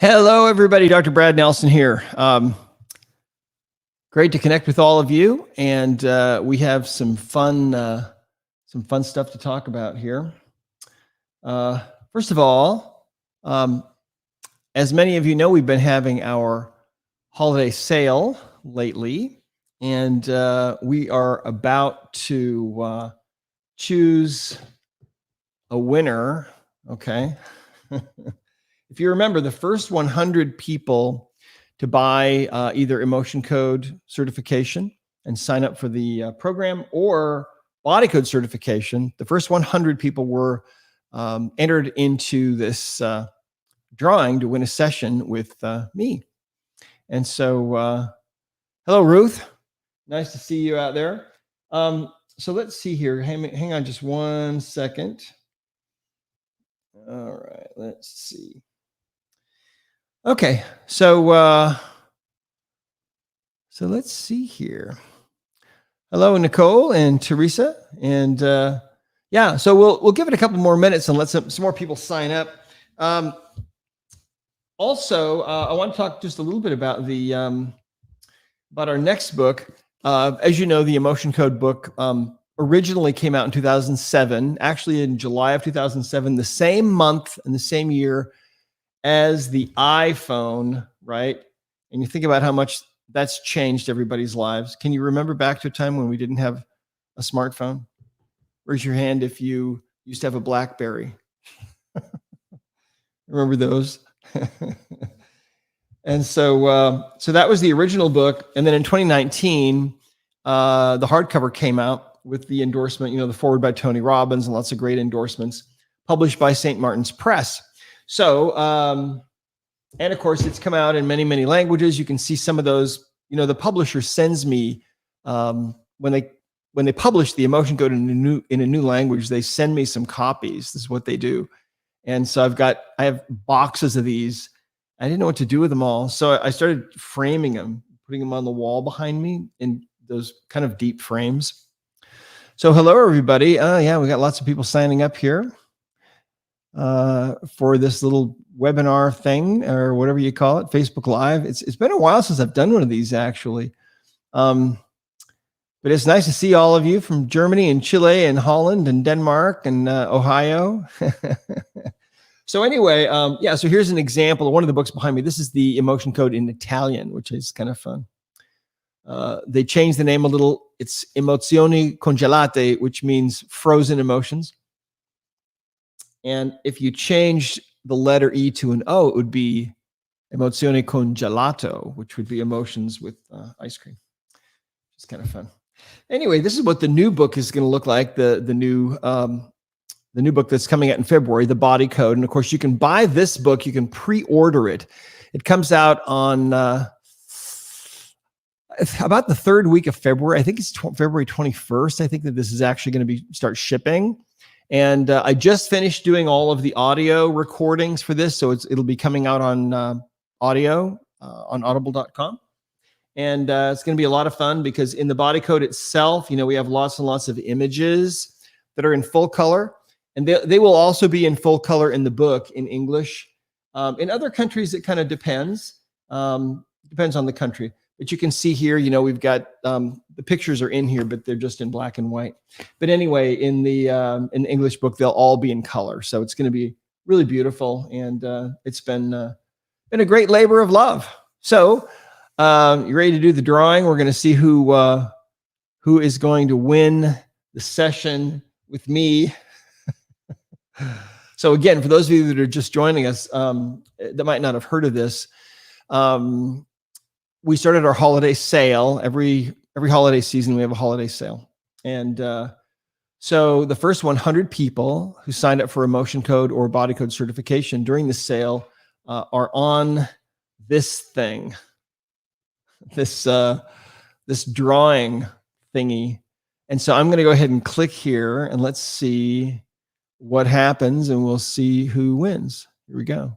Hello, everybody. Dr. Brad Nelson here. Great to connect with all of you, and we have some fun stuff to talk about here. First of all, as many of you know, we've been having our holiday sale lately, and we are about to choose a winner. Okay. If you remember, the first 100 people to buy either emotion code certification and sign up for the program or body code certification, the first 100 people were entered into this drawing to win a session with me. And so, hello, Ruth. Nice to see you out there. So let's see here. Hang on just one second. All right, let's see. Okay, so let's see here. Hello, Nicole and Teresa, and yeah. So we'll give it a couple more minutes and let some more people sign up. Also, I want to talk just a little bit about the about our next book. As you know, the Emotion Code book originally came out in 2007. Actually, in July of 2007, the same month and the same year as the iPhone, right? And you think about how much that's changed everybody's lives. Can you remember back to a time when we didn't have a smartphone? Raise your hand if you used to have a BlackBerry. Remember those? And so that was the original book. And then in 2019, the hardcover came out with the endorsement, the foreword by Tony Robbins and lots of great endorsements, published by St. Martin's Press. So, and of course, it's come out in many, many languages. You can see some of those. The publisher sends me when they publish the emotion code in a new language, they send me some copies. This is what they do, and so I have boxes of these. I didn't know what to do with them all, so I started framing them, putting them on the wall behind me in those kind of deep frames. So, hello, everybody. Yeah, we got lots of people signing up here for this little webinar thing or whatever you call it, Facebook Live. It's been a while since I've done one of these actually. But it's nice to see all of you from Germany and Chile and Holland and Denmark and Ohio. So anyway, yeah, so here's an example of one of the books behind me. This is the Emotion Code in Italian, which is kind of fun. They changed the name a little. It's Emozioni Congelate, which means frozen emotions. And if you change the letter E to an O, it would be Emozione con gelato, which would be emotions with ice cream. It's kind of fun. Anyway, this is what the new book is going to look like. The new book that's coming out in February, The Body Code. And of course, you can buy this book. You can pre-order it. It comes out on about the third week of February. I think it's February 21st. I think that this is actually going to start shipping. And I just finished doing all of the audio recordings for this. So it'll be coming out on audio on audible.com. And it's going to be a lot of fun because in the body code itself, we have lots and lots of images that are in full color. And they will also be in full color in the book in English. In other countries, it kind of depends. Depends on the country. But you can see here, we've got the pictures are in here, but they're just in black and white. But anyway, in the English book, they'll all be in color. So it's going to be really beautiful, and it's been a great labor of love. So you ready to do the drawing? We're going to see who is going to win the session with me. So again, for those of you that are just joining us, that might not have heard of this. We started our holiday sale. Every holiday season, we have a holiday sale. And so the first 100 people who signed up for Emotion Code or Body Code certification during the sale are on this thing, this drawing thingy. And so I'm going to go ahead and click here, and let's see what happens, and we'll see who wins. Here we go.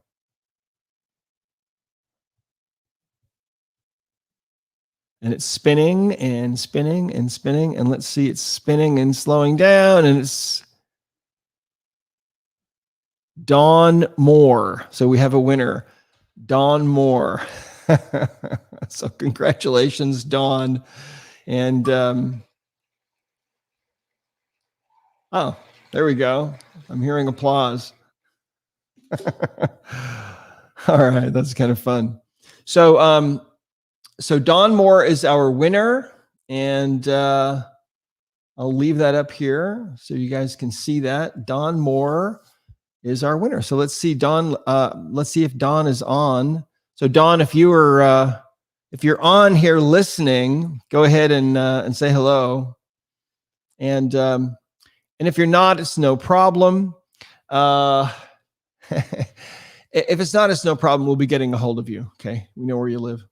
And it's spinning and spinning and spinning. And let's see, it's spinning and slowing down. And it's Dawn Moore. So we have a winner. Dawn Moore. So congratulations, Dawn. And oh, there we go. I'm hearing applause. All right, that's kind of fun. So so Dawn Moore is our winner, and I'll leave that up here so you guys can see that. Dawn Moore is our winner. So let's see, Dawn. Let's see if Dawn is on. So Dawn, if you're on here listening, go ahead and say hello. And if you're not, it's no problem. If it's not, it's no problem. We'll be getting a hold of you. Okay, we know where you live.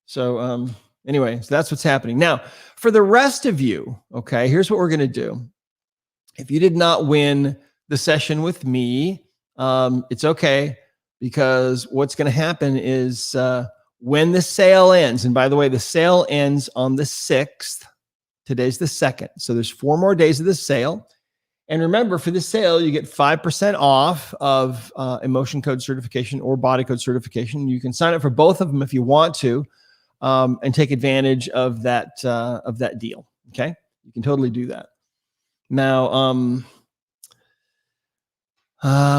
So anyway, so that's what's happening now. For the rest of you, okay, here's what we're going to do. If you did not win the session with me, it's okay, because what's going to happen is when the sale ends, and by the way, the sale ends on the 6th. Today's the 2nd. So there's 4 more days of the sale. And remember, for the sale, you get 5% off of emotion code certification or body code certification. You can sign up for both of them if you want to, and take advantage of that deal. Okay, you can totally do that. Now,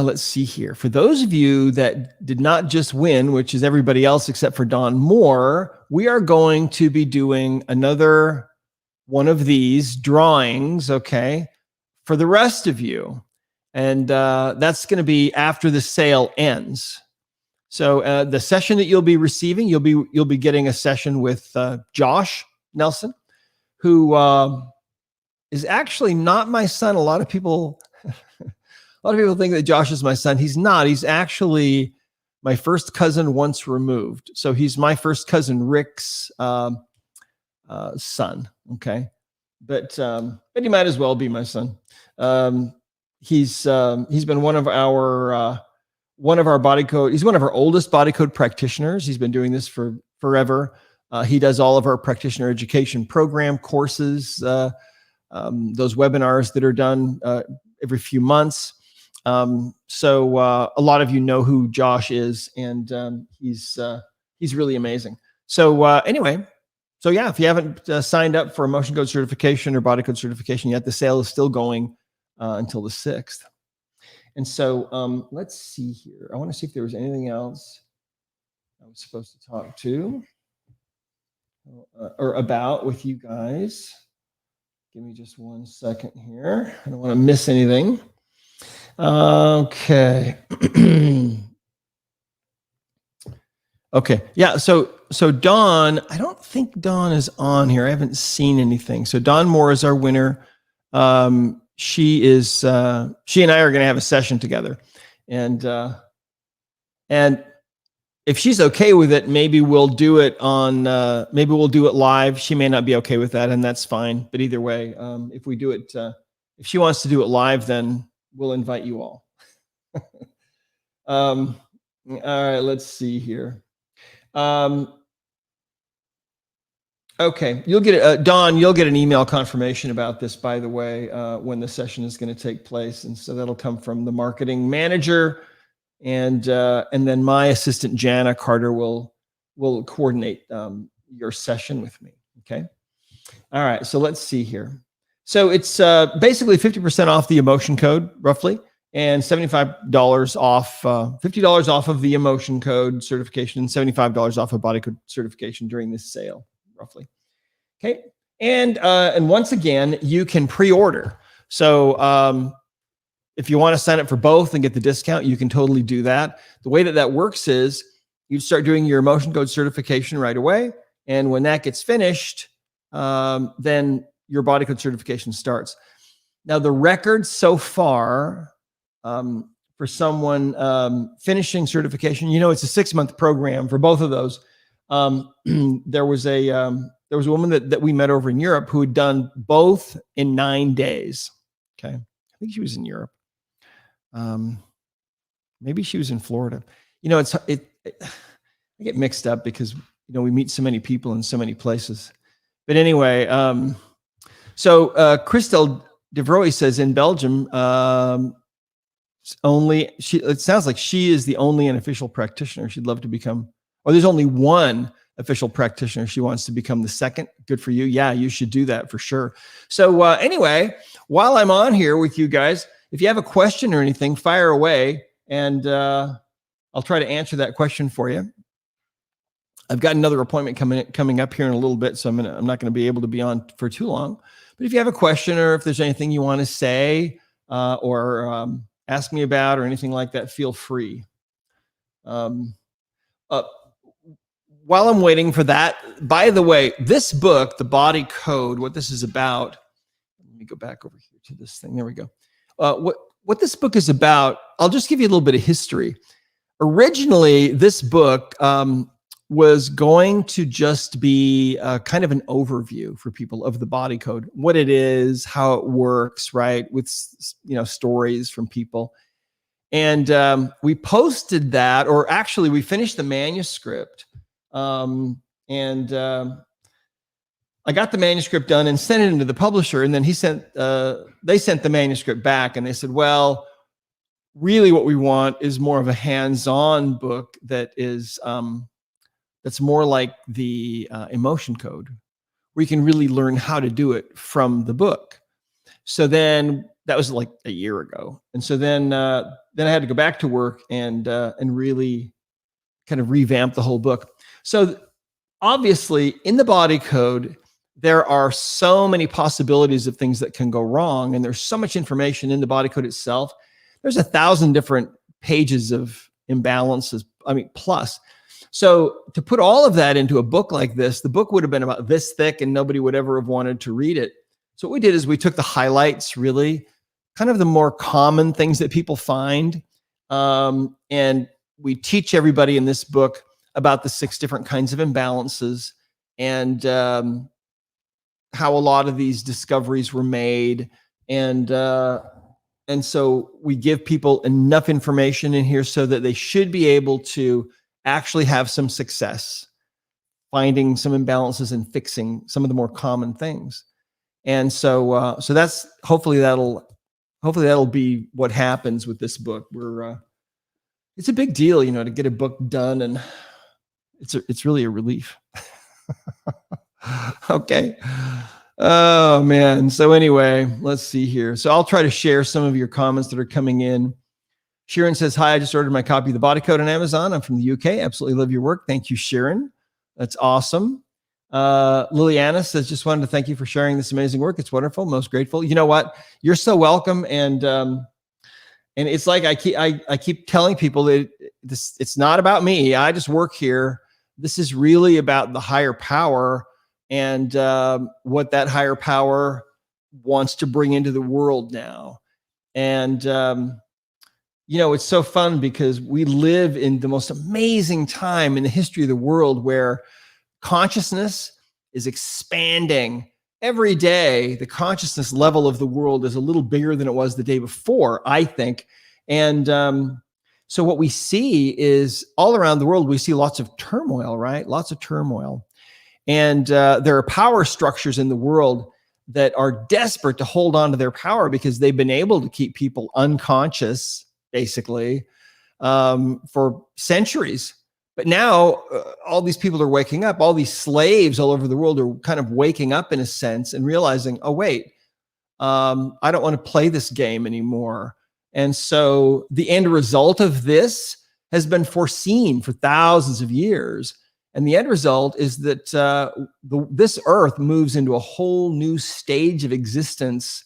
let's see here. For those of you that did not just win, which is everybody else except for Dawn Moore, we are going to be doing another one of these drawings, okay, for the rest of you. And that's going to be after the sale ends. So the session that you'll be receiving, you'll be getting a session with Josh Nelson, who is actually not my son. A lot of people think that Josh is my son. He's not. He's actually my first cousin once removed. So he's my first cousin Rick's son. Okay, but he might as well be my son. He's been one of our body code. He's one of our oldest body code practitioners. He's been doing this for forever. He does all of our practitioner education program courses, those webinars that are done every few months. So a lot of you know who Josh is, and he's really amazing. So anyway, so yeah, if you haven't signed up for emotion code certification or body code certification yet, the sale is still going until the 6th. And so let's see here. I want to see if there was anything else I was supposed to talk to or about with you guys. Give me just 1 second here. I don't want to miss anything. Okay. Okay. Yeah. So Dawn, I don't think Dawn is on here. I haven't seen anything. So Dawn Moore is our winner. She and I are going to have a session together, and if she's okay with it, maybe we'll do it live. She may not be okay with that, and that's fine. But either way, if we do it, if she wants to do it live, then we'll invite you all. All right, let's see here. Okay, you'll get Dawn. You'll get an email confirmation about this, by the way, when the session is going to take place, and so that'll come from the marketing manager, and then my assistant Jana Carter will coordinate your session with me. Okay. All right. So let's see here. So it's basically 50% off the emotion code, roughly, and $75 off, $50 off of the emotion code certification, and $75 off of body code certification during this sale, roughly. Okay. And once again, you can pre-order. So if you want to sign up for both and get the discount, you can totally do that. The way that works is you start doing your emotion code certification right away. And when that gets finished, then your body code certification starts. Now, the record so far for someone finishing certification, it's a 6-month program for both of those. There was a woman that we met over in Europe who had done both in 9 days. Okay. I think she was in Europe. Maybe she was in Florida. I get mixed up because, we meet so many people in so many places. But anyway, so Christel de Vroy says in Belgium, it sounds like she is the only unofficial practitioner. She'd love to become, or there's only one official practitioner. She wants to become the second. Good for you. Yeah, you should do that for sure. So anyway, while I'm on here with you guys, if you have a question or anything, fire away, and I'll try to answer that question for you. I've got another appointment coming up here in a little bit, so I'm not going to be able to be on for too long. But if you have a question, or if there's anything you want to say or ask me about or anything like that, feel free. While I'm waiting for that, by the way, this book, The Body Code, what this is about, let me go back over here to this thing. There we go. What this book is about, I'll just give you a little bit of history. Originally, this book was going to just be kind of an overview for people of the body code, what it is, how it works, right? With, stories from people. And we posted that, or actually we finished the manuscript. I got the manuscript done and sent it into the publisher. And then they sent the manuscript back, and they said, well, really what we want is more of a hands-on book that is, that's more like the emotion code, where you can really learn how to do it from the book. So then that was like a year ago. And so then I had to go back to work and really kind of revamp the whole book. So obviously in the body code, there are so many possibilities of things that can go wrong. And there's so much information in the body code itself. There's 1,000 different pages of imbalances, plus. So to put all of that into a book like this, the book would have been about this thick and nobody would ever have wanted to read it. So what we did is we took the highlights, really, kind of the more common things that people find. And we teach everybody in this book about the 6 different kinds of imbalances and how a lot of these discoveries were made. And so we give people enough information in here so that they should be able to actually have some success finding some imbalances and fixing some of the more common things. And so that's hopefully that'll be what happens with this book. It's a big deal, to get a book done, and it's really a relief. Okay. Oh man. So anyway, let's see here. So I'll try to share some of your comments that are coming in. Sharon says, hi, I just ordered my copy of the Body Code on Amazon. I'm from the UK. Absolutely love your work. Thank you, Sharon. That's awesome. Liliana says, just wanted to thank you for sharing this amazing work. It's wonderful. Most grateful. You know what? You're so welcome. And it's like I keep telling people that it's not about me. I just work here. This is really about the higher power and what that higher power wants to bring into the world now. And it's so fun because we live in the most amazing time in the history of the world where consciousness is expanding every day. The consciousness level of the world is a little bigger than it was the day before, I think. And so what we see is all around the world, we see lots of turmoil, right? Lots of turmoil. And there are power structures in the world that are desperate to hold on to their power because they've been able to keep people unconscious, basically, for centuries. But now all these people are waking up. All these slaves all over the world are kind of waking up in a sense and realizing, oh, wait, I don't want to play this game anymore. And so the end result of this has been foreseen for thousands of years. And the end result is that this earth moves into a whole new stage of existence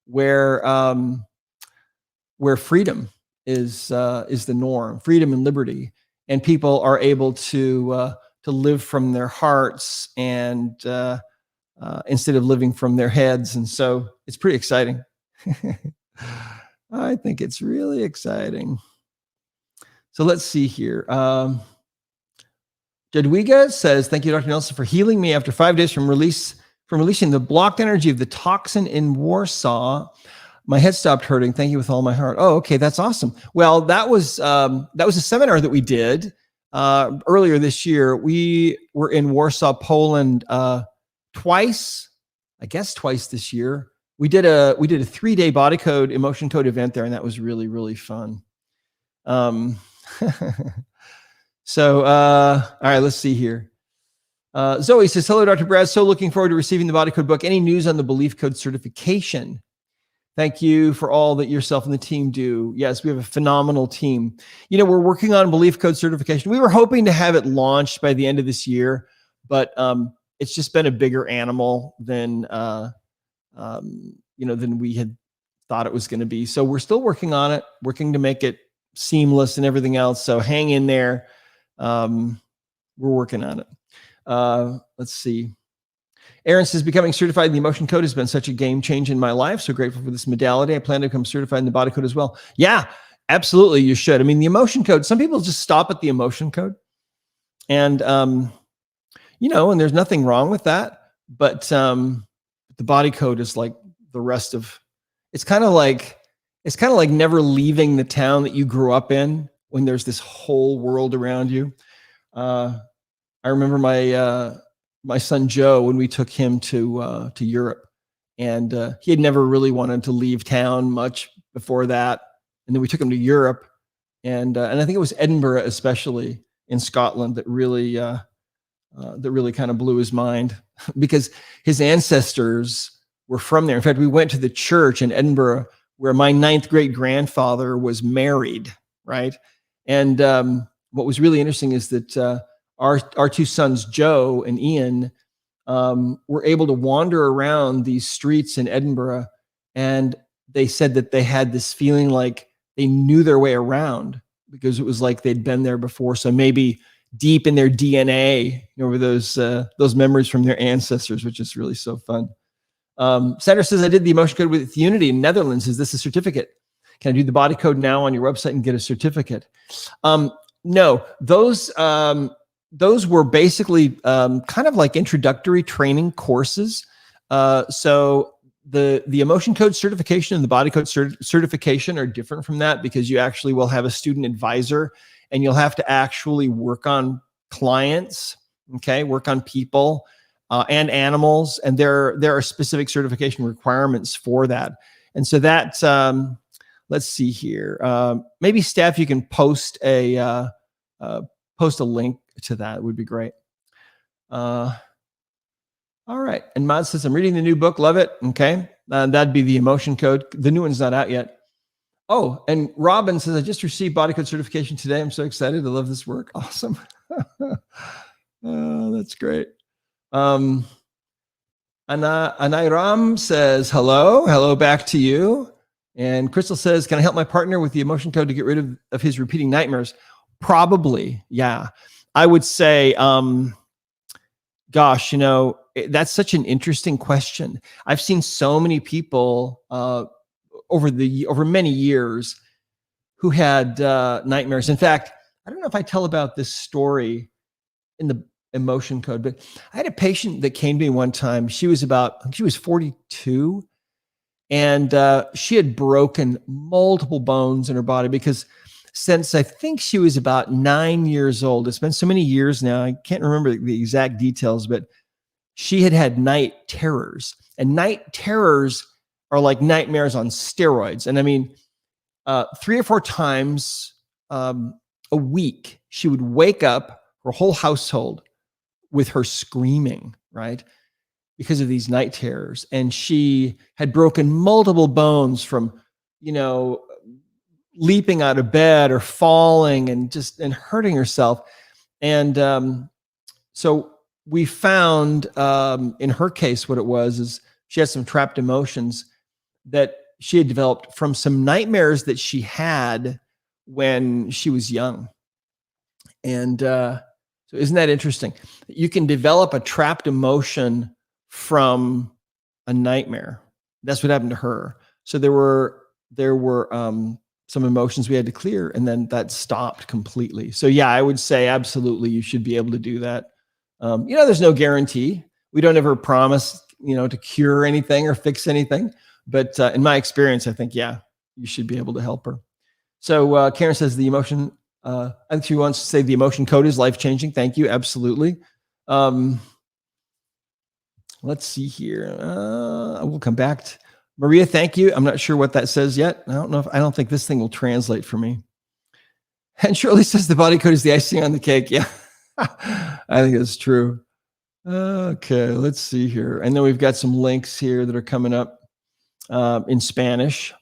where freedom is the norm, freedom and liberty, and people are able to live from their hearts and instead of living from their heads. And so it's pretty exciting. I think it's really exciting. So let's see here. Jadwiga says, thank you, Dr. Nelson, for healing me after 5 days from releasing the blocked energy of the toxin in Warsaw. My head stopped hurting. Thank you with all my heart. Oh, okay. That's awesome. Well, that was a seminar that we did earlier this year. We were in Warsaw, Poland twice this year. we did a 3-day body code, emotion code event there, and that was really, really fun. So, all right, let's see here. Zoe says, hello, Dr. Brad. So looking forward to receiving the body code book. Any news on the belief code certification? Thank you for all that yourself and the team do. Yes, we have a phenomenal team. You know, we're working on belief code certification. We were hoping to have it launched by the end of this year, but it's just been a bigger animal than than we had thought it was going to be. So we're still working on it, working to make it seamless and everything else. So hang in there. We're working on it. Let's see. Aaron says, becoming certified in the emotion code has been such a game change in my life. So grateful for this modality. I plan to become certified in the body code as well. Yeah, absolutely. You should. I mean, the emotion code, some people just stop at the emotion code and, and there's nothing wrong with that, but, the body code is like the rest of, it's kind of like never leaving the town that you grew up in when there's this whole world around you. I remember my son Joe, when we took him to Europe, and he had never really wanted to leave town much before that. And then we took him to Europe, and I think it was Edinburgh, especially in Scotland, that really kind of blew his mind because his ancestors were from there. In fact, we went to the church in Edinburgh where my 9th great grandfather was married, right? And what was really interesting is that our 2 sons, Joe and Ian, were able to wander around these streets in Edinburgh, and they said that they had this feeling like they knew their way around because it was like they'd been there before. So maybe deep in their DNA, were those memories from their ancestors, which is really so fun. Sandra says, I did the emotion code with Unity in Netherlands. Is this a certificate? Can I do the body code now on your website and get a certificate? No, those were basically kind of like introductory training courses. So the emotion code certification and the body code certification are different from that because you actually will have a student advisor and you'll have to actually work on clients, work on people and animals. And there are specific certification requirements for that. And so that, let's see here. Maybe Steph, you can post a link to that. Would be great. All right. And Mad says, I'm reading the new book. Love it. Okay. That'd be the emotion code. The new one's not out yet. Oh, and Robin says, I just received body code certification today. I'm so excited. I love this work. Awesome. Oh, that's great. Anairam says, hello back to you. And Crystal says, can I help my partner with the emotion code to get rid of his repeating nightmares? Probably. Yeah. I would say, gosh, that's such an interesting question. I've seen so many people over many years who had nightmares. In fact, I don't know if I tell about this story in the emotion code, but I had a patient that came to me one time. She was 42, and she had broken multiple bones in her body because since I think she was about 9 years old, it's been so many years now, I can't remember the exact details, but she had night terrors. And night terrors are like nightmares on steroids. And I mean, 3 or 4 times a week, she would wake up her whole household with her screaming, right? Because of these night terrors. And she had broken multiple bones from, leaping out of bed or falling and hurting herself. And so we found in her case, what it was is she had some trapped emotions that she had developed from some nightmares that she had when she was young. And so isn't that interesting? You can develop a trapped emotion from a nightmare. That's what happened to her. So there were some emotions we had to clear, and then that stopped completely. So yeah, I would say absolutely you should be able to do that. There's no guarantee. We don't ever promise, to cure anything or fix anything. But in my experience, I think, yeah, you should be able to help her. So Karen says the emotion, I think she wants to say the emotion code is life-changing. Thank you. Absolutely. Let's see here. We'll come back Maria, thank you. I'm not sure what that says yet. I don't think this thing will translate for me. And Shirley says the body code is the icing on the cake. Yeah, I think that's true. Okay, let's see here. And then we've got some links here that are coming up in Spanish.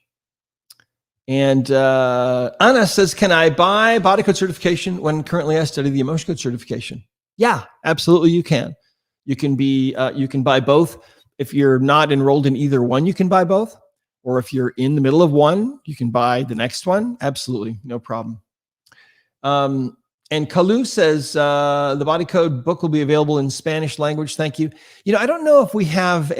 And Anna says, can I buy body code certification when currently I study the emotion code certification? Yeah, absolutely you can. You can buy both. If you're not enrolled in either one, you can buy both. Or if you're in the middle of one, you can buy the next one. Absolutely, no problem. And Kalu says, the body code book will be available in Spanish language. Thank you. I don't know if we have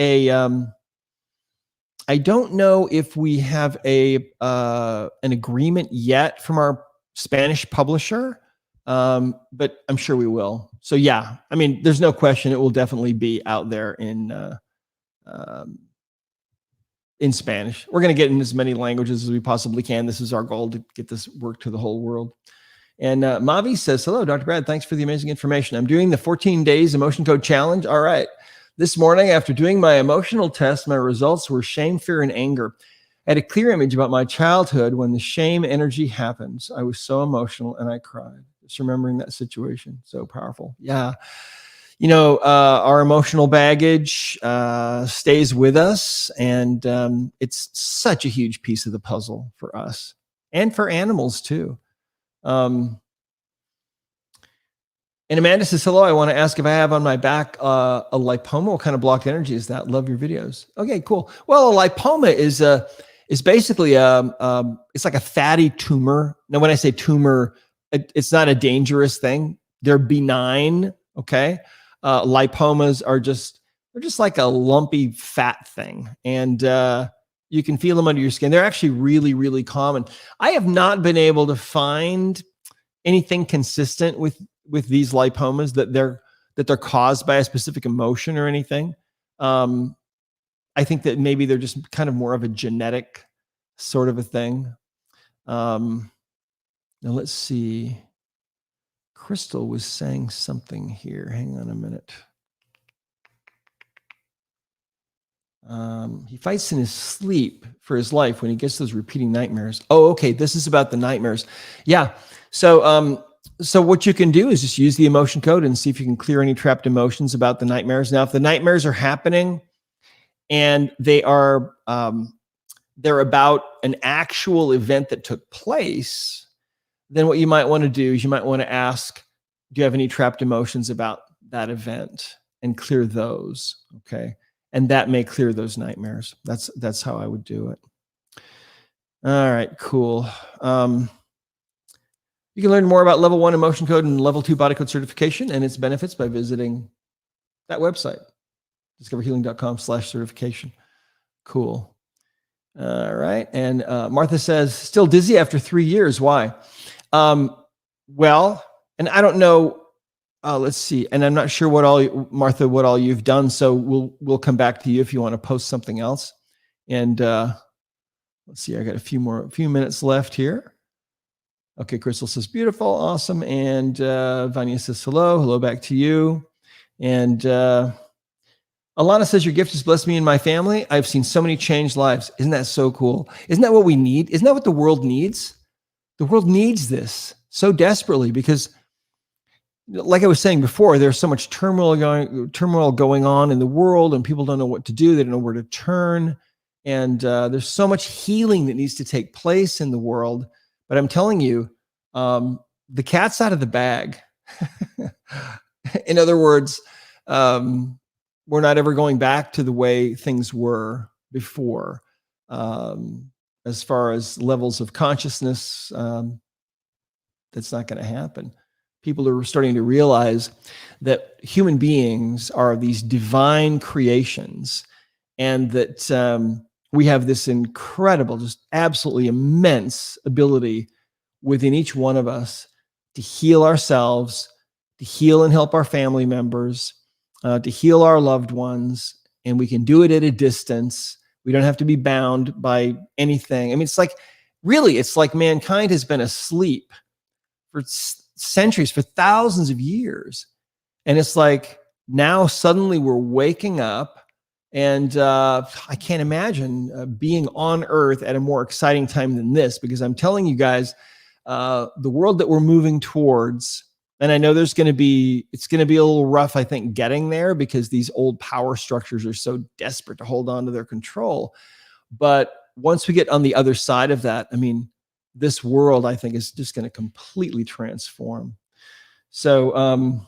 an agreement yet from our Spanish publisher, but I'm sure we will. So yeah, I mean, there's no question it will definitely be out there in Spanish. We're going to get in as many languages as we possibly can. This is our goal, to get this work to the whole world. And Mavi says, hello, Dr. Brad. Thanks for the amazing information. I'm doing the 14 days emotion code challenge. All right. This morning, after doing my emotional test, my results were shame, fear, and anger. I had a clear image about my childhood when the shame energy happens. I was so emotional and I cried. Just remembering that situation. So powerful. Yeah. Our emotional baggage stays with us, and it's such a huge piece of the puzzle for us and for animals too. And Amanda says, hello, I want to ask if I have on my back a lipoma. What kind of blocked energy is that? Love your videos. Okay, cool. Well, a lipoma is basically it's like a fatty tumor. Now, when I say tumor, it's not a dangerous thing. They're benign. Okay. Lipomas they're just like a lumpy fat thing. And you can feel them under your skin. They're actually really, really common. I have not been able to find anything consistent with these lipomas that they're caused by a specific emotion or anything. I think that maybe they're just kind of more of a genetic sort of a thing. Now let's see. Crystal was saying something here. Hang on a minute. He fights in his sleep for his life when he gets those repeating nightmares. Oh, okay. This is about the nightmares. Yeah. So what you can do is just use the emotion code and see if you can clear any trapped emotions about the nightmares. Now, if the nightmares are happening and they're about an actual event that took place, then what you might want to do is you might want to ask, do you have any trapped emotions about that event, and clear those. Okay. And that may clear those nightmares. That's how I would do it. All right, cool. You can learn more about level 1 emotion code and level 2 body code certification and its benefits by visiting that website, discoverhealing.com/certification. Cool. All right. And Martha says, still dizzy after 3 years. Why? Well, and I don't know. Let's see. And I'm not sure what all you've done. So we'll come back to you if you want to post something else. And let's see. I got a few minutes left here. Okay. Crystal says, beautiful. Awesome. And Vanya says, hello back to you. And Alana says, your gift has blessed me and my family. I've seen so many changed lives. Isn't that so cool? Isn't that what we need? Isn't that what the world needs? The world needs this so desperately because, like I was saying before, there's so much turmoil going on in the world, and people don't know what to do. They don't know where to turn. And there's so much healing that needs to take place in the world. But I'm telling you, the cat's out of the bag. In other words, we're not ever going back to the way things were before. As far as levels of consciousness, that's not going to happen. People are starting to realize that human beings are these divine creations, and that we have this incredible, just absolutely immense ability within each one of us to heal ourselves, to heal and help our family members, to heal our loved ones. And we can do it at a distance. We don't have to be bound by anything. I mean, it's like mankind has been asleep for centuries, for thousands of years. And it's like now suddenly we're waking up And I can't imagine being on Earth at a more exciting time than this, because I'm telling you guys, the world that we're moving towards, and I know it's going to be a little rough, I think, getting there, because these old power structures are so desperate to hold on to their control. But once we get on the other side of that, I mean, this world, I think, is just going to completely transform. So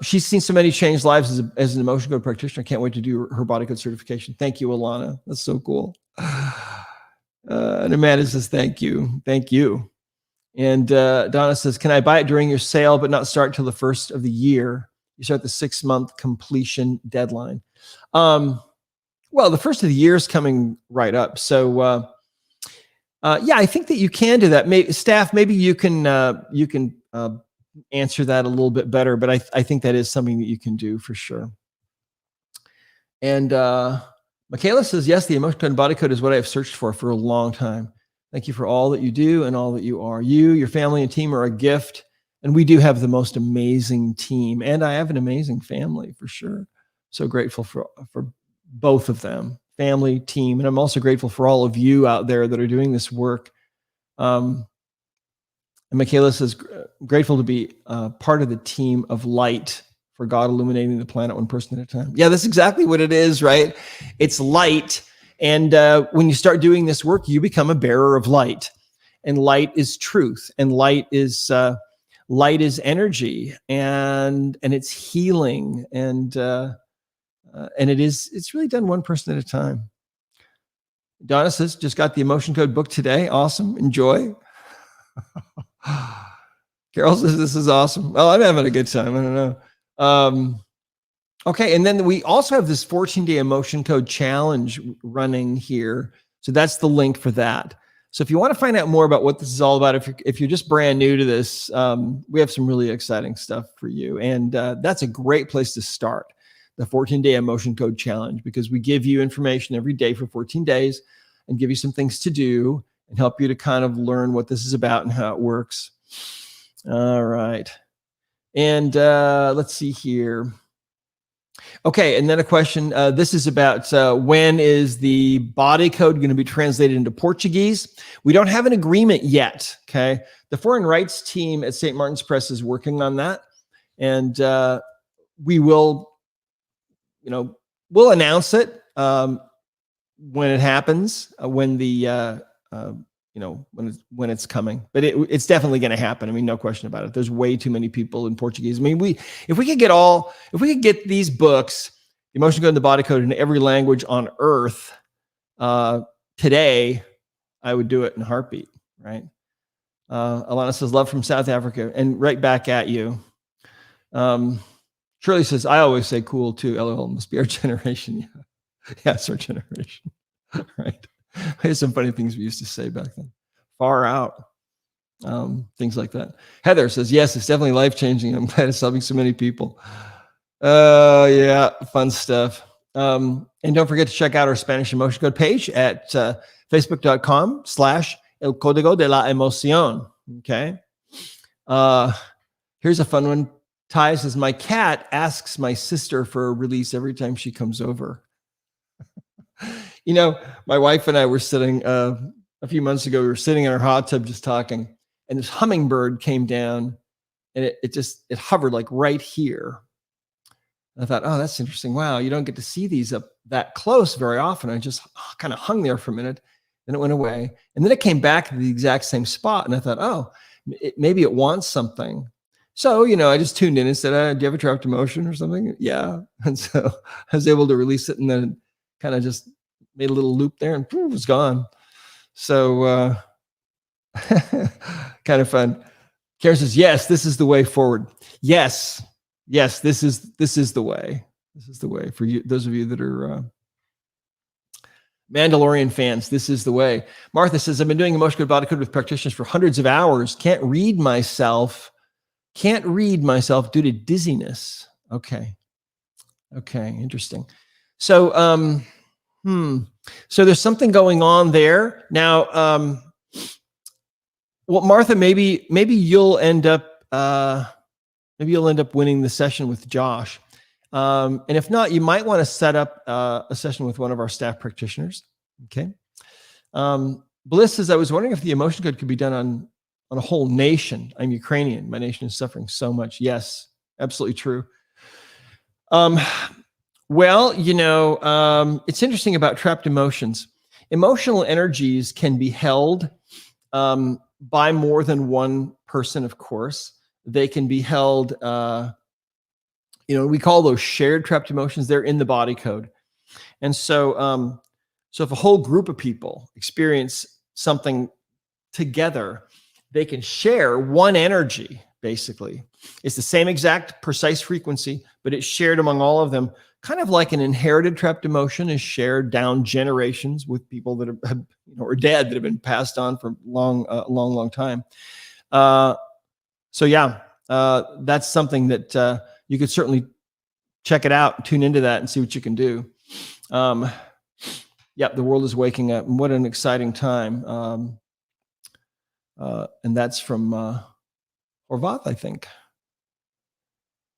she's seen so many changed lives as an emotion code practitioner. I can't wait to do her body code certification. Thank you, Alana. That's so cool. And Amanda says, thank you. Thank you. And Donna says, can I buy it during your sale, but not start till the first of the year? You start the 6-month completion deadline. Well, the first of the year is coming right up. So yeah, I think that you can do that. Staff, maybe you can answer that a little bit better, but I think that is something that you can do for sure. And Michaela says, yes, the emotion code and body code is what I have searched for a long time. Thank you for all that you do and all that you are. You, your family and team are a gift. And we do have the most amazing team. And I have an amazing family for sure. So grateful for both of them, family, team. And I'm also grateful for all of you out there that are doing this work. And Michaela says, grateful to be part of the team of light for God illuminating the planet one person at a time. Yeah, that's exactly what it is, right? It's light. And when you start doing this work, you become a bearer of light. And light is truth. And light is energy. And it's healing. And it's really done one person at a time. Donna says, just got the emotion code book today. Awesome. Enjoy. Carol says, this is awesome. Well, I'm having a good time. I don't know. Okay. And then we also have this 14-day emotion code challenge running here. So that's the link for that. So if you want to find out more about what this is all about, if you're just brand new to this, we have some really exciting stuff for you. And that's a great place to start, the 14-day emotion code challenge, because we give you information every day for 14 days and give you some things to do and help you to kind of learn what this is about and how it works. All right. And let's see here. Okay, and then a question. This is about when is the body code going to be translated into Portuguese? We don't have an agreement yet, okay? The Foreign Rights team at St. Martin's Press is working on that. And we will, we'll announce it when it happens, when it's coming, but it's definitely going to happen. I mean, no question about it. There's way too many people in Portuguese. I mean, if we could get these books, the emotion code and the body code, in every language on earth today, I would do it in a heartbeat, right? Alana says, love from South Africa, and right back at you. Shirley says, I always say cool too. LOL, must be our generation. Yeah, it's our generation, right? There's some funny things we used to say back then. Far out. Things like that. Heather says, yes, it's definitely life-changing. I'm glad it's helping so many people. Yeah, fun stuff. And don't forget to check out our Spanish emotion code page at facebook.com/El Código de la Emoción. Okay. Here's a fun one. Ty says, my cat asks my sister for a release every time she comes over. My wife and I were sitting a few months ago. We were sitting in our hot tub just talking, and this hummingbird came down, and it hovered like right here. And I thought, oh, that's interesting. Wow, you don't get to see these up that close very often. I just kind of hung there for a minute, then it went away, and then it came back to the exact same spot. And I thought, oh, maybe it wants something. So, I just tuned in and said, do you have a trapped emotion or something? Yeah. And so I was able to release it, and then kind of just made a little loop there, and poof, it was gone. So kind of fun. Karen says, yes, this is the way forward. Yes, this is the way. This is the way for you, those of you that are Mandalorian fans. This is the way. Martha says, I've been doing emotion code body code with practitioners for hundreds of hours. Can't read myself due to dizziness. Okay, interesting. So so there's something going on there now. Well, Martha, maybe you'll end up winning the session with Josh. And if not, you might want to set up a session with one of our staff practitioners. Okay. Bliss says, I was wondering if the emotion code could be done on a whole nation. I'm Ukrainian. My nation is suffering so much. Yes, absolutely true. Well, it's interesting about trapped emotions. Emotional energies can be held by more than one person, of course. They can be held, we call those shared trapped emotions. They're in the body code. And so if a whole group of people experience something together, they can share one energy, basically. It's the same exact precise frequency, but it's shared among all of them, kind of like an inherited trapped emotion is shared down generations with people that have or dead that have been passed on for a long time. That's something that you could certainly check it out, tune into that and see what you can do. The world is waking up, and what an exciting time. And that's from Horvath, I think.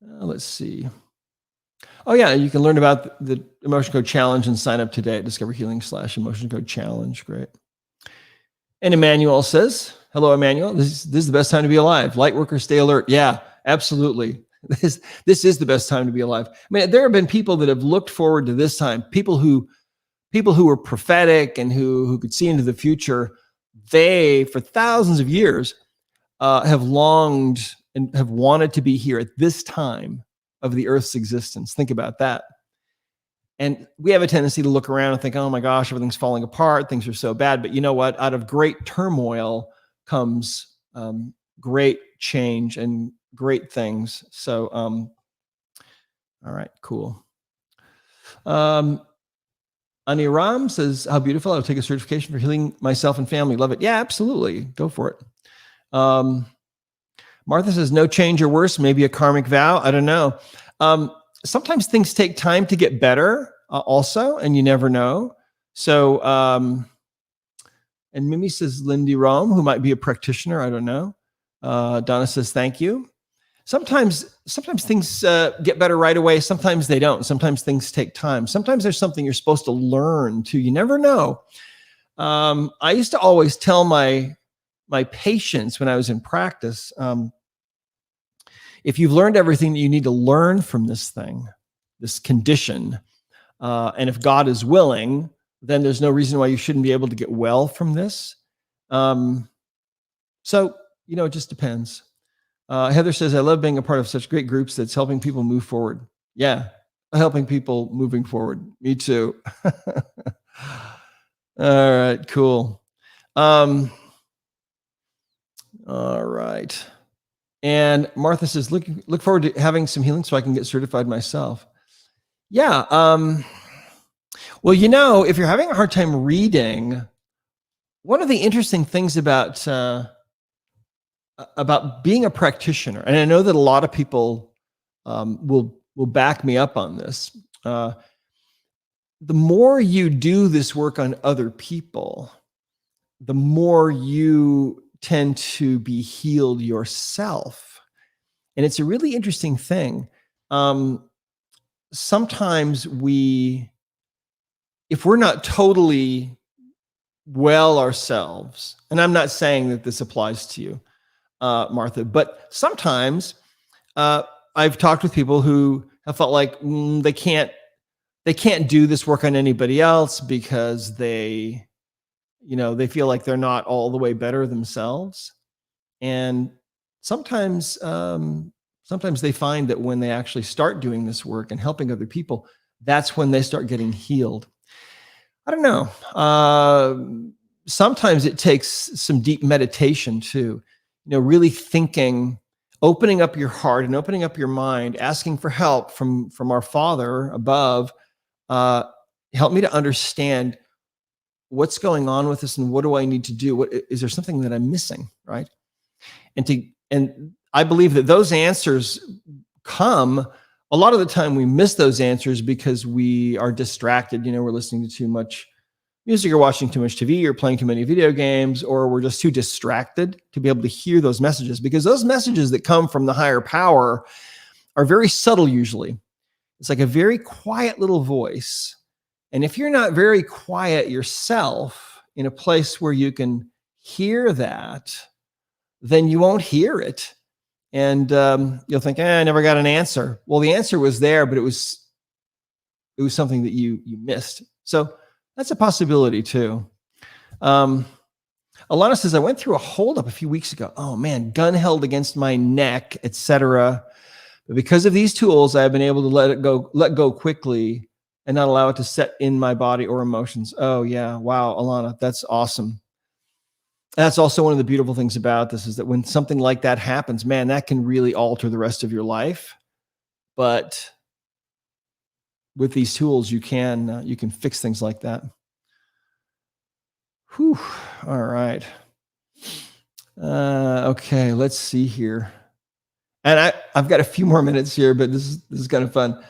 Let's see. Oh yeah, you can learn about the Emotion Code Challenge and sign up today at discoverhealing/Emotion Code Challenge. Great. And Emmanuel says, hello, Emmanuel. This is the best time to be alive. Light workers, stay alert. Yeah, absolutely. This is the best time to be alive. I mean, there have been people that have looked forward to this time. People who were prophetic and who could see into the future. They, for thousands of years, have longed and have wanted to be here at this time of the Earth's existence. Think about that. And we have a tendency to look around and think, oh my gosh, everything's falling apart. Things are so bad. But you know what? Out of great turmoil comes great change and great things. So, all right, cool. Aniram says, how beautiful. I'll take a certification for healing myself and family. Love it. Yeah, absolutely. Go for it. Martha says, no change or worse, maybe a karmic vow. I don't know. Sometimes things take time to get better also, and you never know. So, and Mimi says, Lindy Rome, who might be a practitioner. I don't know. Donna says, thank you. Sometimes things get better right away. Sometimes they don't. Sometimes things take time. Sometimes there's something you're supposed to learn too. You never know. I used to always tell my patients when I was in practice, if you've learned everything that you need to learn from this thing, this condition, and if God is willing, then there's no reason why you shouldn't be able to get well from this. So, it just depends. Heather says, I love being a part of such great groups that's helping people move forward. Yeah, helping people moving forward. Me too. All right, cool. All right. And Martha says, look forward to having some healing so I can get certified myself. Yeah. Well, if you're having a hard time reading, one of the interesting things about being a practitioner, and I know that a lot of people will back me up on this. The more you do this work on other people, the more you tend to be healed yourself. And it's a really interesting thing. Sometimes if we're not totally well ourselves, and I'm not saying that this applies to you, Martha, but sometimes I've talked with people who have felt like they can't do this work on anybody else because they feel like they're not all the way better themselves. And sometimes they find that when they actually start doing this work and helping other people, that's when they start getting healed. I don't know. Sometimes it takes some deep meditation too, really thinking, opening up your heart and opening up your mind, asking for help from our Father above. Help me to understand what's going on with this and what do I need to do? Is there something that I'm missing, right? And I believe that those answers come. A lot of the time we miss those answers because we are distracted. We're listening to too much music or watching too much TV or playing too many video games, or we're just too distracted to be able to hear those messages, because those messages that come from the higher power are very subtle usually. It's like a very quiet little voice. And if you're not very quiet yourself in a place where you can hear that, then you won't hear it. And you'll think, I never got an answer. Well, the answer was there, but it was something that you missed. So that's a possibility too. Alana says, I went through a holdup a few weeks ago. Oh man, gun held against my neck, etc. But because of these tools, I've been able to let go quickly and not allow it to set in my body or emotions. Oh yeah, wow, Alana, that's awesome. That's also one of the beautiful things about this, is that when something like that happens, man, that can really alter the rest of your life. But with these tools, you can fix things like that. Whew. All right. Okay, let's see here. And I've got a few more minutes here, but this is kind of fun.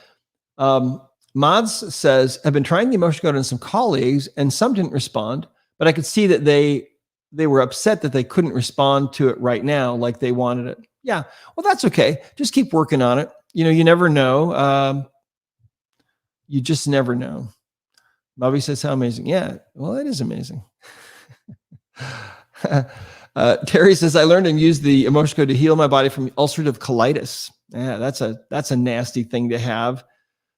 Mods says, I've been trying the emotion code on some colleagues and some didn't respond, but I could see that they were upset that they couldn't respond to it right now like they wanted it. Yeah, well, that's okay. Just keep working on it. You never know. You just never know. Bobby says, how amazing. Yeah, well, it is amazing. Terry says, I learned and used the emotion code to heal my body from ulcerative colitis. Yeah, that's a nasty thing to have.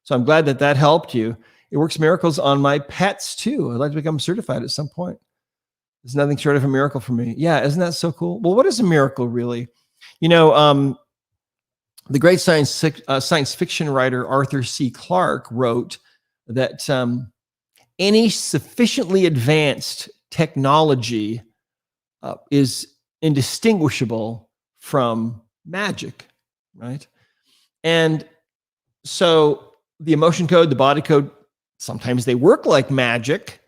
So I'm glad that helped you. It works miracles on my pets too. I'd like to become certified at some point. There's nothing short of a miracle for me. Yeah, isn't that so cool? Well, what is a miracle really? The great science fiction writer Arthur C. Clarke wrote that any sufficiently advanced technology is indistinguishable from magic, right? And so the emotion code, the body code, sometimes they work like magic,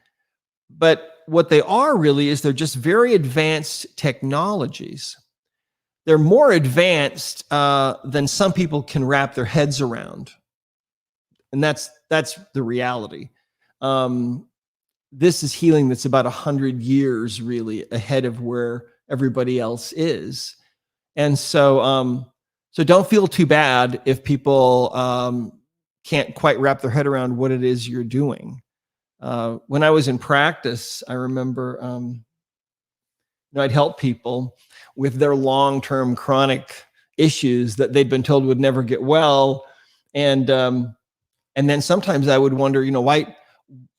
but what they are really is they're just very advanced technologies. They're more advanced than some people can wrap their heads around. And that's the reality. This is healing that's about 100 years really ahead of where everybody else is. And so don't feel too bad if people can't quite wrap their head around what it is you're doing. When I was in practice, I remember I'd help people with their long-term chronic issues that they'd been told would never get well. And then sometimes I would wonder,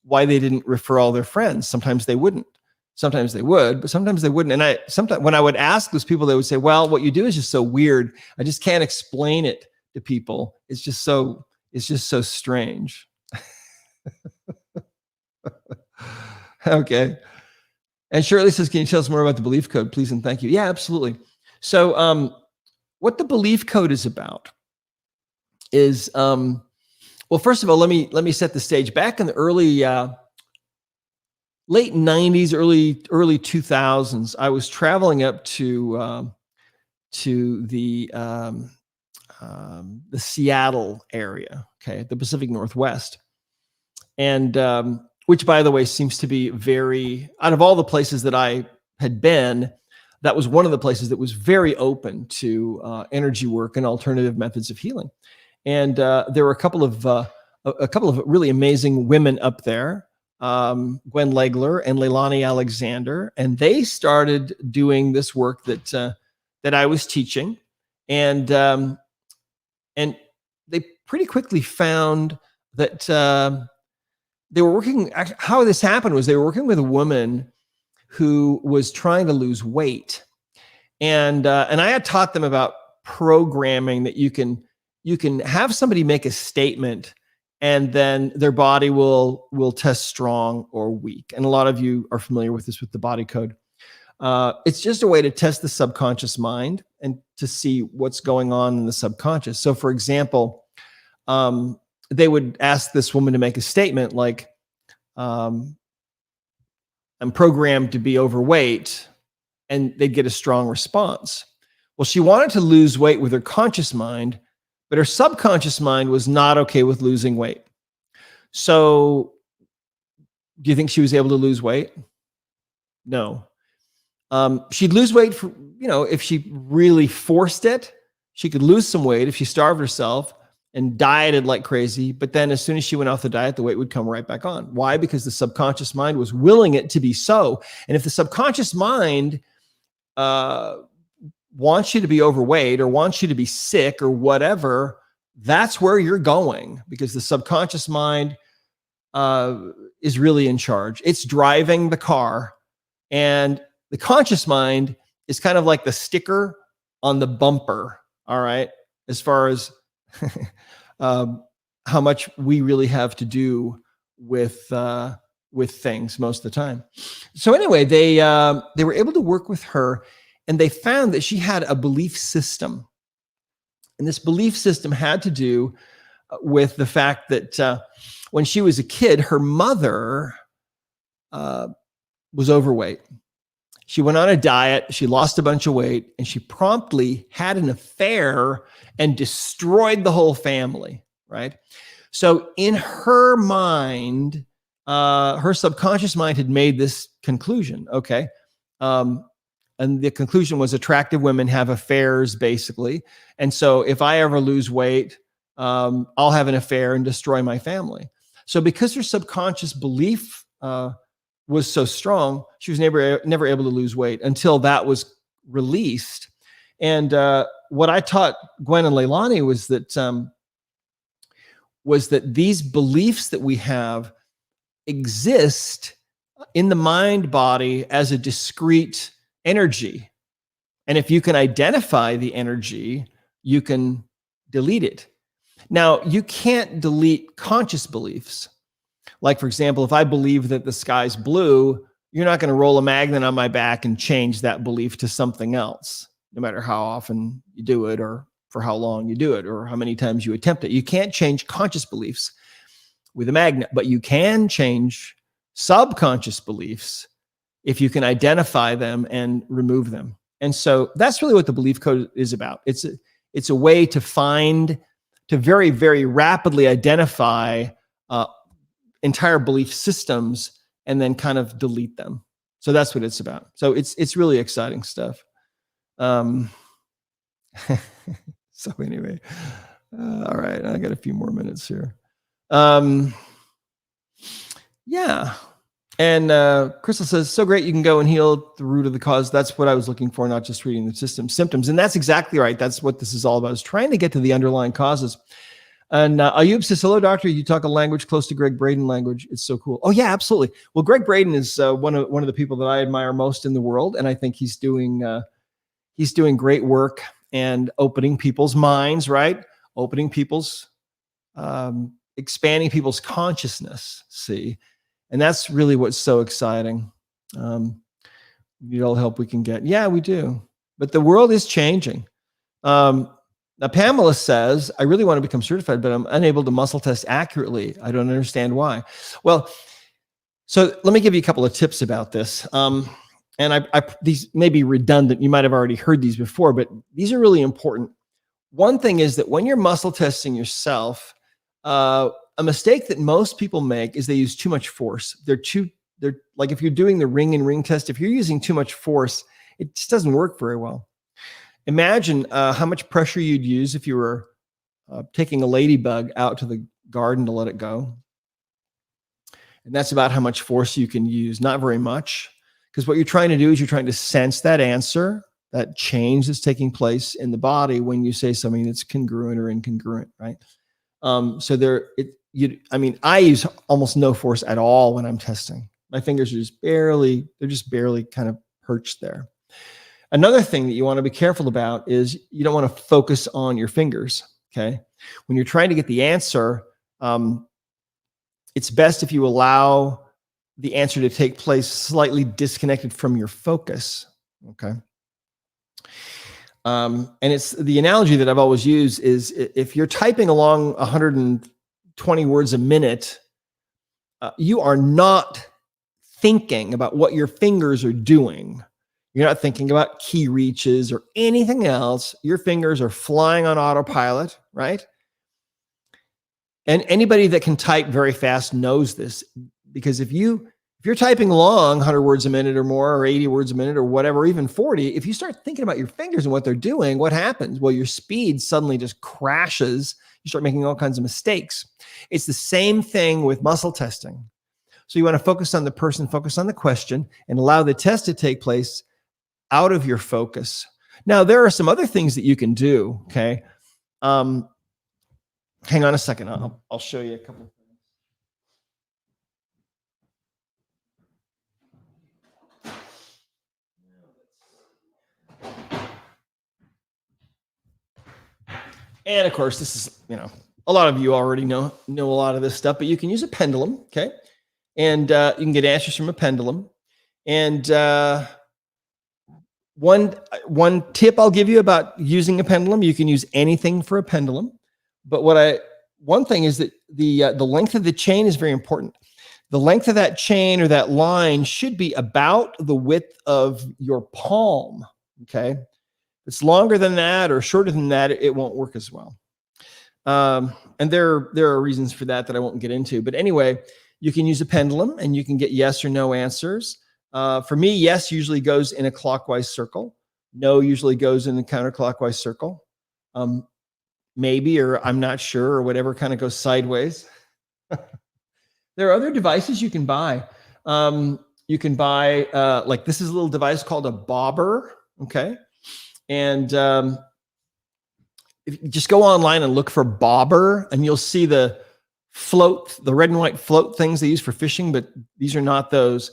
why they didn't refer all their friends. Sometimes they wouldn't. Sometimes they would, but sometimes they wouldn't. And sometimes when I would ask those people, they would say, well, what you do is just so weird. I just can't explain it to people. It's just so strange. Okay. And Shirley says, can you tell us more about the belief code, please and thank you? Yeah, absolutely. So what the belief code is about is, well, first of all, let me set the stage. Back in the early, late 90s, early 2000s, I was traveling up to the Seattle area, okay, the Pacific Northwest. And which, by the way, seems to be out of all the places that I had been, that was one of the places that was very open to energy work and alternative methods of healing. And there were a couple of really amazing women up there, Gwen Legler and Leilani Alexander, and they started doing this work that I was teaching, and they pretty quickly found that they were working. How this happened was they were working with a woman who was trying to lose weight, and I had taught them about programming, that you can have somebody make a statement and then their body will test strong or weak. And a lot of you are familiar with this with the body code. It's just a way to test the subconscious mind and to see what's going on in the subconscious. So for example, they would ask this woman to make a statement like, I'm programmed to be overweight, and they'd get a strong response. Well, she wanted to lose weight with her conscious mind, but her subconscious mind was not okay with losing weight. So do you think she was able to lose weight? No. She'd lose weight for, if she really forced it, she could lose some weight if she starved herself, and dieted like crazy. But then as soon as she went off the diet, the weight would come right back on. Why? Because the subconscious mind was willing it to be so. And if the subconscious mind wants you to be overweight or wants you to be sick or whatever, that's where you're going, because the subconscious mind is really in charge. It's driving the car, and the conscious mind is kind of like the sticker on the bumper. All right. As far as how much we really have to do with things most of the time. So anyway, they were able to work with her, and they found that she had a belief system. And this belief system had to do with the fact that when she was a kid, her mother was overweight. She went on a diet, she lost a bunch of weight, and she promptly had an affair and destroyed the whole family, right? So in her mind, her subconscious mind had made this conclusion, okay? And the conclusion was attractive women have affairs, basically. And so if I ever lose weight, I'll have an affair and destroy my family. So because her subconscious belief was so strong, she was never able to lose weight until that was released. And what I taught Gwen and Leilani was that these beliefs that we have exist in the mind body as a discrete energy. And if you can identify the energy, you can delete it. Now, you can't delete conscious beliefs. Like, for example, if I believe that the sky's blue, you're not going to roll a magnet on my back and change that belief to something else, no matter how often you do it or for how long you do it or how many times you attempt it. You can't change conscious beliefs with a magnet, but you can change subconscious beliefs if you can identify them and remove them. And so that's really what the belief code is about. It's a way to very, very rapidly identify entire belief systems and then kind of delete them. So that's what it's about. So it's really exciting stuff. So anyway, all right, I got a few more minutes here. Yeah. And Crystal says, so great, you can go and heal the root of the cause. That's what I was looking for, not just reading the symptoms. And that's exactly right. That's what this is all about, is trying to get to the underlying causes. And Ayub says, hello, doctor. You talk a language close to Greg Braden language. It's so cool. Oh, yeah, absolutely. Well, Greg Braden is one of the people that I admire most in the world. And I think he's doing great work and opening people's minds, right? Opening people's, expanding people's consciousness, see? And that's really what's so exciting. We need all the help we can get. Yeah, we do. But the world is changing. Now, Pamela says, I really want to become certified, but I'm unable to muscle test accurately. I don't understand why. Well, so let me give you a couple of tips about this. And these may be redundant. You might have already heard these before, but these are really important. One thing is that when you're muscle testing yourself, a mistake that most people make is they use too much force. They're like, if you're doing the ring and ring test, if you're using too much force, it just doesn't work very well. Imagine how much pressure you'd use if you were taking a ladybug out to the garden to let it go. And that's about how much force you can use. Not very much, because what you're trying to do is you're trying to sense that answer, that change that's taking place in the body when you say something that's congruent or incongruent, right? I use almost no force at all when I'm testing. My fingers are just barely kind of perched there. Another thing that you want to be careful about is you don't want to focus on your fingers, okay? When you're trying to get the answer, it's best if you allow the answer to take place slightly disconnected from your focus, okay? And it's the analogy that I've always used is if you're typing along 120 words a minute, you are not thinking about what your fingers are doing. You're not thinking about key reaches or anything else. Your fingers are flying on autopilot, right? And anybody that can type very fast knows this, because if you're typing along 100 words a minute or more, or 80 words a minute or whatever, even 40, if you start thinking about your fingers and what they're doing, what happens? Well, your speed suddenly just crashes. you start making all kinds of mistakes. It's the same thing with muscle testing. So you want to focus on the person, focus on the question, and allow the test to take place out of your focus. Now, there are some other things that you can do, okay? Hang on a second. I'll show you a couple of things. And of course, this is, a lot of you already know a lot of this stuff, but you can use a pendulum, okay? And you can get answers from a pendulum. And one tip I'll give you about using a pendulum, you can use anything for a pendulum. But one thing is that the length of the chain is very important. The length of that chain or that line should be about the width of your palm, okay? If it's longer than that or shorter than that, it won't work as well. And there are reasons for that I won't get into. But anyway, you can use a pendulum and you can get yes or no answers. For me, yes usually goes in a clockwise circle. No usually goes in a counterclockwise circle. Maybe, or I'm not sure, or whatever kind of goes sideways. There are other devices you can buy. You can buy, like this is a little device called a bobber, okay? And if you just go online and look for bobber, and you'll see the red and white float things they use for fishing, but these are not those.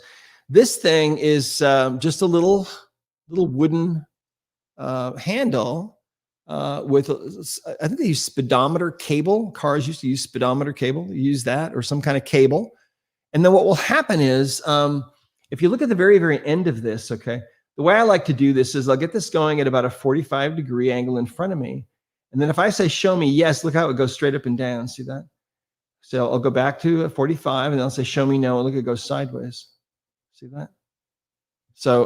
This thing is just a little wooden handle with, I think they use speedometer cable. Cars used to use speedometer cable. You use that or some kind of cable. And then what will happen is, if you look at the very, very end of this, okay, the way I like to do this is I'll get this going at about a 45-degree angle in front of me. And then if I say, show me yes, look how it goes straight up and down. See that? So I'll go back to a 45 and I'll say, show me no, and look, it goes sideways. See that? So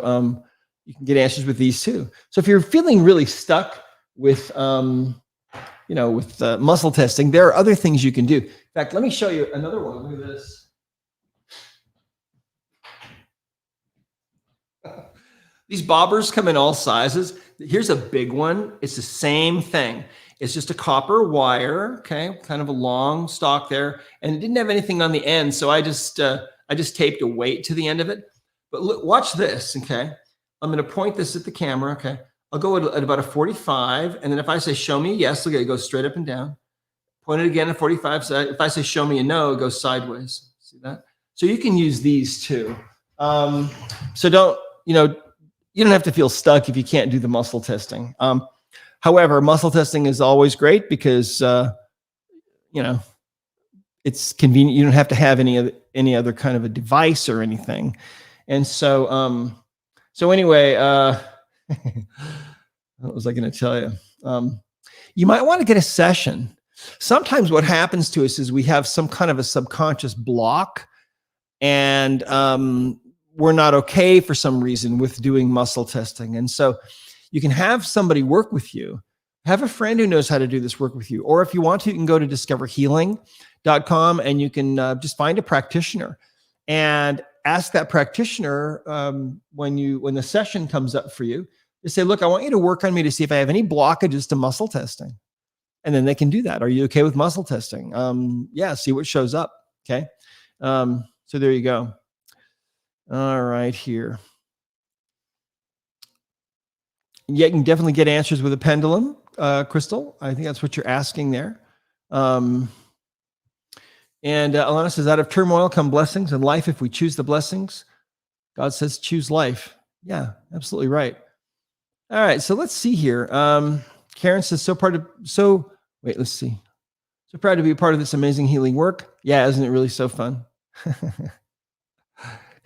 you can get answers with these too. So if you're feeling really stuck with, with muscle testing, there are other things you can do. In fact, let me show you another one. Look at this. These bobbers come in all sizes. Here's a big one. It's the same thing. It's just a copper wire, okay, kind of a long stalk there, and it didn't have anything on the end, so I just taped a weight to the end of it. But look, watch this, okay? I'm going to point this at the camera, okay? I'll go at about a 45, and then if I say show me yes, look, it goes straight up and down. Point it again at 45. So if I say show me a no, it goes sideways. See that? So you can use these too. So don't, you don't have to feel stuck if you can't do the muscle testing. However, muscle testing is always great because, it's convenient. You don't have to have any other kind of a device or anything. And so, anyway, what was I going to tell you? You might want to get a session. Sometimes what happens to us is we have some kind of a subconscious block, and we're not okay for some reason with doing muscle testing. And so you can have somebody work with you. Have a friend who knows how to do this work with you. Or if you want to, you can go to discoverhealing.com and you can just find a practitioner and ask that practitioner when the session comes up for you, to say, look, I want you to work on me to see if I have any blockages to muscle testing. And then they can do that. Are you okay with muscle testing? Yeah, see what shows up. Okay. So there you go. All right, here. Yeah, you can definitely get answers with a pendulum, Crystal. I think that's what you're asking there. And Alana says, out of turmoil come blessings in life. If we choose the blessings, God says, choose life. Yeah, absolutely right. All right, so let's see here. Karen says, let's see. So proud to be a part of this amazing healing work. Yeah, isn't it really so fun?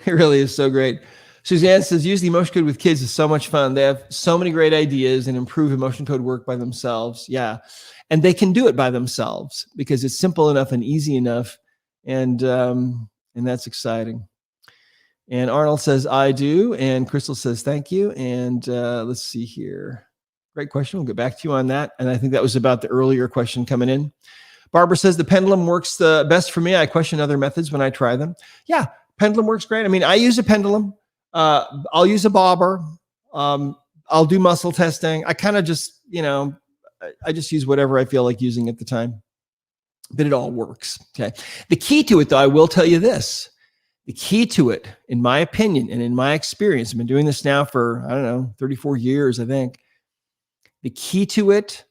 It really is so great. Suzanne says, use the emotion code with kids is so much fun. They have so many great ideas and improve emotion code work by themselves. Yeah. And they can do it by themselves because it's simple enough and easy enough. And that's exciting. And Arnold says, I do. And Crystal says, thank you. And let's see here. Great question. We'll get back to you on that. And I think that was about the earlier question coming in. Barbara says, the pendulum works the best for me. I question other methods when I try them. Yeah. Pendulum works great. I mean, I use a pendulum. I'll use a bobber. I'll do muscle testing. I kind of just, I just use whatever I feel like using at the time. but it all works. Okay. The key to it, though, I will tell you this. The key to it, in my opinion and in my experience, I've been doing this now for, 34 years, I think. The key to it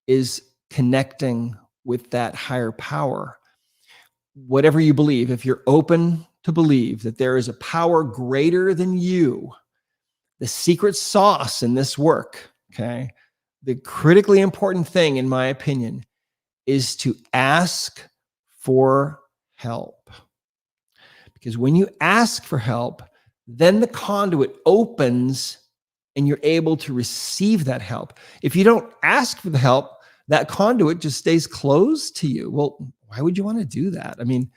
is connecting with that higher power. Whatever you believe, if you're open to believe that there is a power greater than you, the secret sauce in this work, okay, the critically important thing, in my opinion, is to ask for help. Because when you ask for help, then the conduit opens and you're able to receive that help. If you don't ask for the help, that conduit just stays closed to you. Well, why would you want to do that? I mean,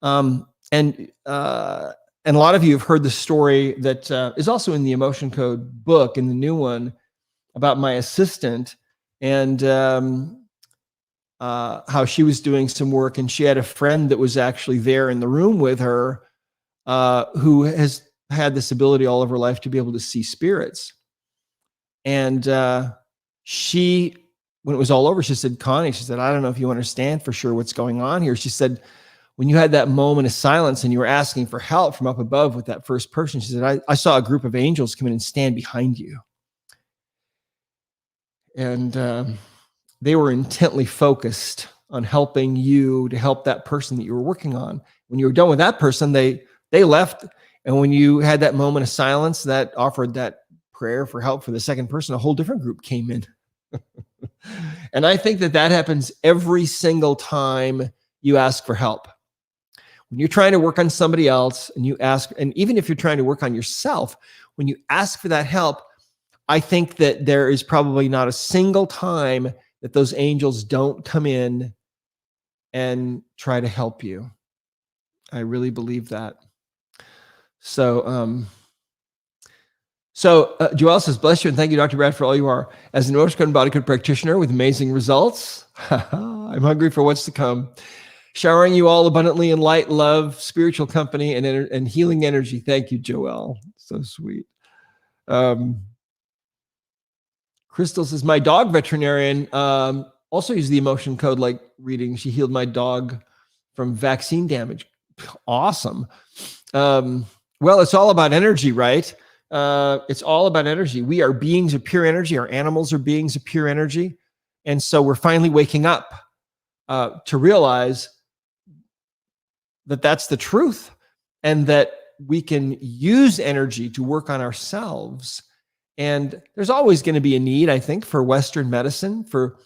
and a lot of you have heard the story that is also in the Emotion Code book, in the new one, about my assistant and how she was doing some work, and she had a friend that was actually there in the room with her who has had this ability all of her life to be able to see spirits. And she, when it was all over, she said, Connie, she said, I don't know if you understand for sure what's going on here. She said, when you had that moment of silence and you were asking for help from up above with that first person, she said, I saw a group of angels come in and stand behind you. And they were intently focused on helping you to help that person that you were working on. When you were done with that person, they left. And when you had that moment of silence that offered that prayer for help for the second person, a whole different group came in. And I think that happens every single time you ask for help. When you're trying to work on somebody else and you ask, and even if you're trying to work on yourself, when you ask for that help, I think that there is probably not a single time that those angels don't come in and try to help you. I really believe that. So, Joelle says, bless you and thank you, Dr. Brad, for all you are. As an Emotion Code and Body Code practitioner with amazing results, I'm hungry for what's to come. Showering you all abundantly in light, love, spiritual company, and healing energy. Thank you, Joelle. So sweet. Crystal says, my dog veterinarian also used the Emotion Code like reading. She healed my dog from vaccine damage. Awesome. Well, it's all about energy, right? It's all about energy. We are beings of pure energy. Our animals are beings of pure energy. And so we're finally waking up to realize that that's the truth, and that we can use energy to work on ourselves. And there's always going to be a need, I think, for Western medicine, for,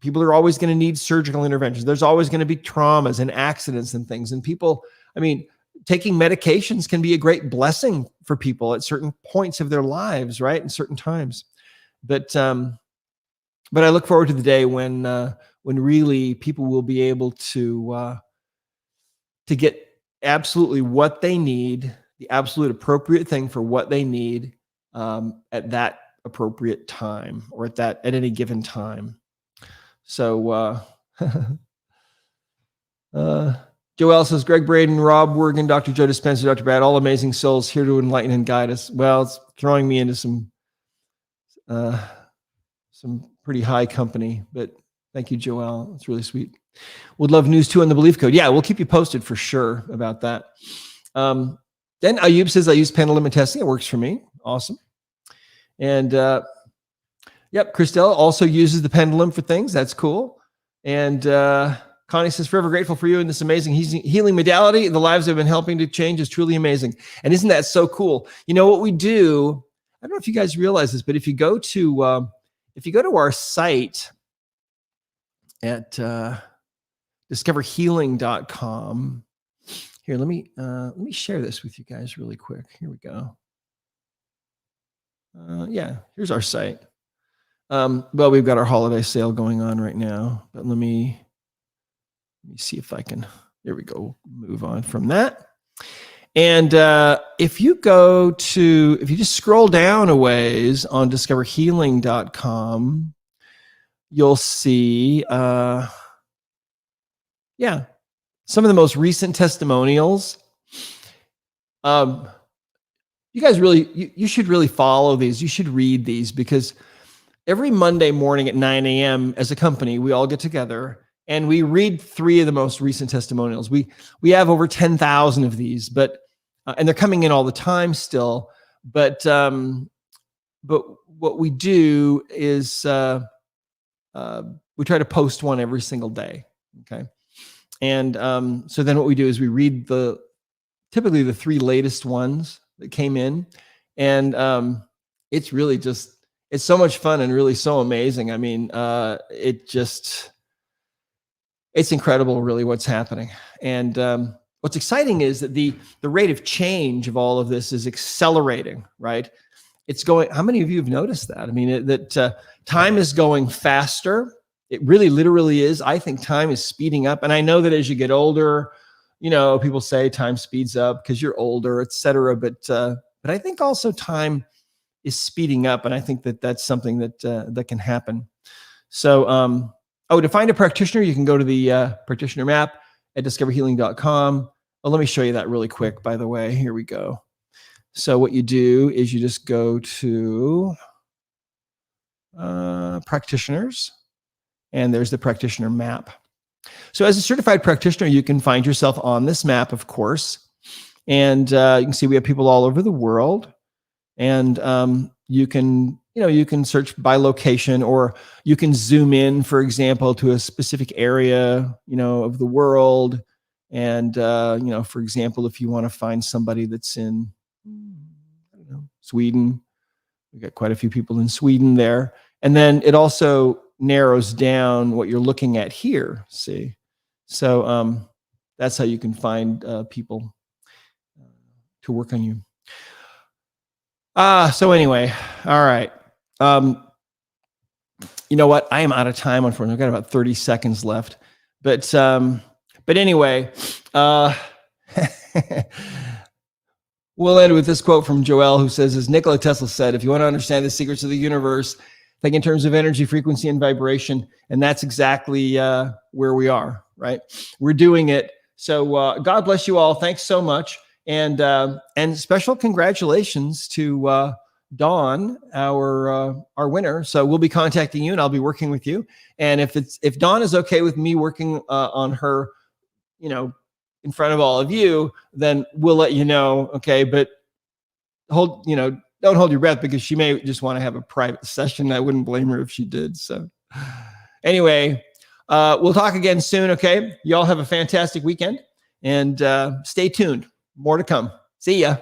people are always going to need surgical interventions. There's always going to be traumas and accidents and things. And people, taking medications can be a great blessing for people at certain points of their lives, right? In certain times. But I look forward to the day when really people will be able to get absolutely what they need, the absolute appropriate thing for what they need at that appropriate time, or at any given time. So, Joelle says, Greg Braden, Rob Wergen, Dr. Joe Dispenza, Dr. Brad, all amazing souls here to enlighten and guide us. Well, it's throwing me into some pretty high company, but thank you, Joelle. It's really sweet. Would love news too on the Belief Code. Yeah, we'll keep you posted for sure about that. Then Ayub says, I use pendulum testing. It works for me. Awesome. And Christelle also uses the pendulum for things. That's cool. And Connie says, forever grateful for you and this amazing healing modality. The lives I've been helping to change is truly amazing. And isn't that so cool? What we do, I don't know if you guys realize this, but if you go to our site at discoverhealing.com, here, let me share this with you guys really quick. Here we go. Here's our site. Well, we've got our holiday sale going on right now, but let me see if I can, there we go, move on from that. And if you just scroll down a ways on discoverhealing.com, you'll see, some of the most recent testimonials. You guys you should really follow these. You should read these, because every Monday morning at 9 a.m. as a company, we all get together and we read 3 of the most recent testimonials. We have over 10,000 of these, but and they're coming in all the time still. But what we do is we try to post one every single day. Okay, and so then what we do is we read typically the 3 latest ones that came in, and it's really it's so much fun and really so amazing. I mean, it's incredible, really, what's happening. And what's exciting is that the rate of change of all of this is accelerating, right? It's going. How many of you have noticed that? I mean, that time is going faster. It really, literally is. I think time is speeding up, and I know that as you get older, people say time speeds up because you're older, et cetera. But I think also time is speeding up, and I think that that's something that can happen. So, to find a practitioner, you can go to the practitioner map at discoverhealing.com. Oh, let me show you that really quick, by the way. Here we go. So what you do is you just go to practitioners, and there's the practitioner map. So as a certified practitioner, you can find yourself on this map, of course. And you can see we have people all over the world. And you can search by location, or you can zoom in, for example, to a specific area, of the world. And, for example, if you want to find somebody that's in, Sweden, we've got quite a few people in Sweden there. And then it also narrows down what you're looking at here, see? So that's how you can find people to work on you. So anyway, all right. You know what? I am out of time, unfortunately. I've got about 30 seconds left. But anyway, we'll end with this quote from Joel, who says, as Nikola Tesla said, if you want to understand the secrets of the universe, think in terms of energy, frequency, and vibration. And that's exactly where we are, right? We're doing it. So God bless you all. Thanks so much. And special congratulations to Dawn, our winner. So we'll be contacting you, and I'll be working with you. And if Dawn is okay with me working on her, in front of all of you, then we'll let you know. Okay, but don't hold your breath, because she may just want to have a private session. I wouldn't blame her if she did. So anyway, we'll talk again soon. Okay, y'all have a fantastic weekend, and stay tuned. More to come. See ya.